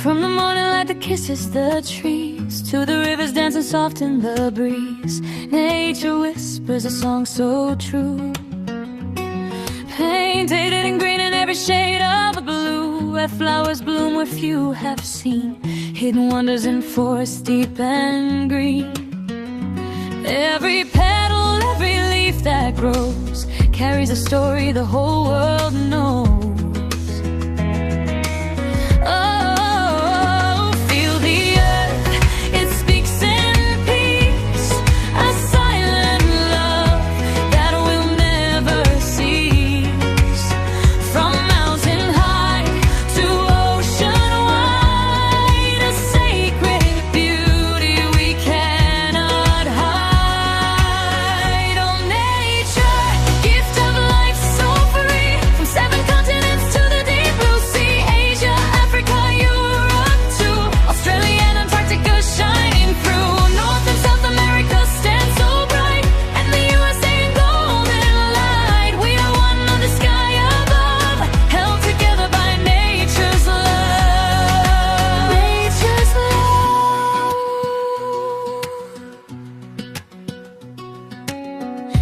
From the morning light that kisses the trees to the rivers dancing soft in the breeze, nature whispers a song so true, painted in green in every shade of blue, where flowers bloom where few have seen, hidden wonders in forests deep and green. Every petal, every leaf that grows carries a story the whole world knows.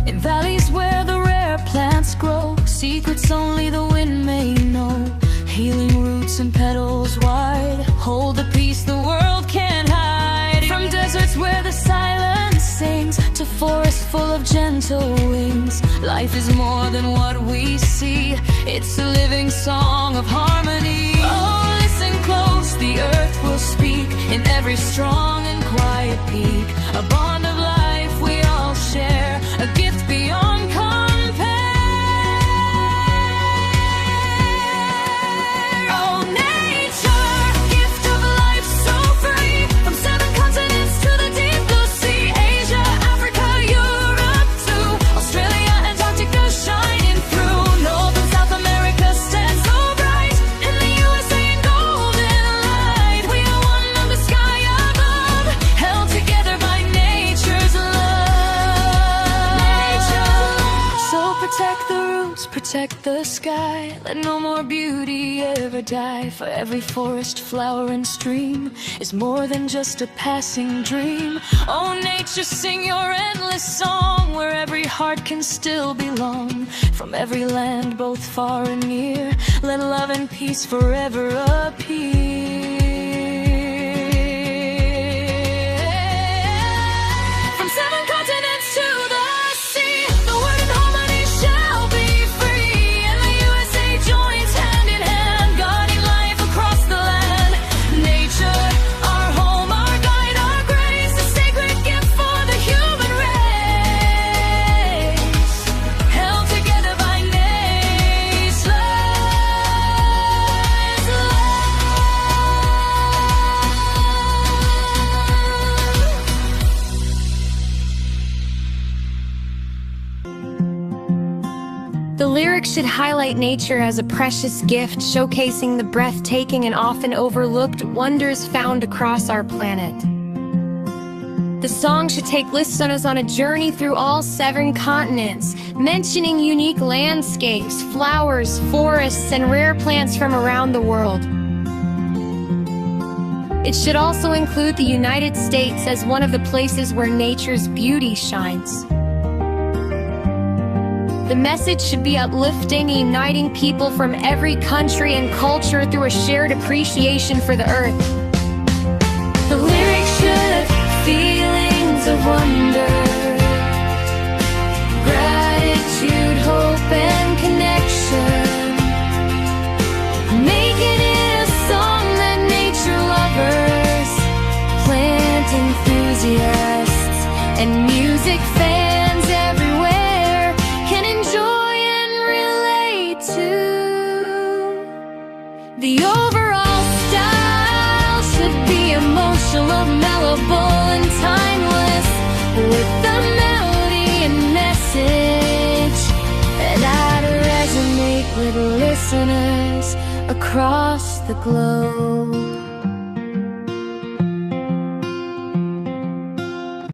In valleys where the rare plants grow, secrets only the wind may know, healing roots and petals wide hold the peace the world can't hide. From deserts where the silence sings to forests full of gentle wings, life is more than what we see, it's a living song of harmony. Oh, listen close, the earth will speak in every strong and quiet peak, a bond of life we all share, a gift beyond compare. Oh, nature, gift of life so free, from 7 continents to the deep blue sea, Asia, Africa, Europe to Australia, Antarctica shining through, North and South America stand so bright, in the USA in golden light, we are one of the sky above, held together by nature's love. So protect the roots, protect the sky, let no more beauty ever die, for every forest, flower and stream is more than just a passing dream. Oh, nature, sing your endless song, where every heart can still belong, from every land both far and near, let love and peace forever appear. From 7 continents to the sea, the word in harmony shall be free, and the USA joins hand in hand, guarding life across the land. Nature, our home, our guide, our grace, a sacred gift for the human race, held together by nature's The lyrics should highlight nature as a precious gift, showcasing the breathtaking and often overlooked wonders found across our planet. The song should take listeners on a journey through all 7 continents, mentioning unique landscapes, flowers, forests, and rare plants from around the world. It should also include the United States as one of the places where nature's beauty shines. The message should be uplifting, uniting people from every country and culture through a shared appreciation for the earth. The lyrics should have feelings of wonder, gratitude, hope, and connection, making it a song that nature lovers, plant enthusiasts, and music fans everywhere can enjoy and relate to. The overall style should be emotional, mellowable, and timeless, with the melody and message that resonate with listeners across the globe.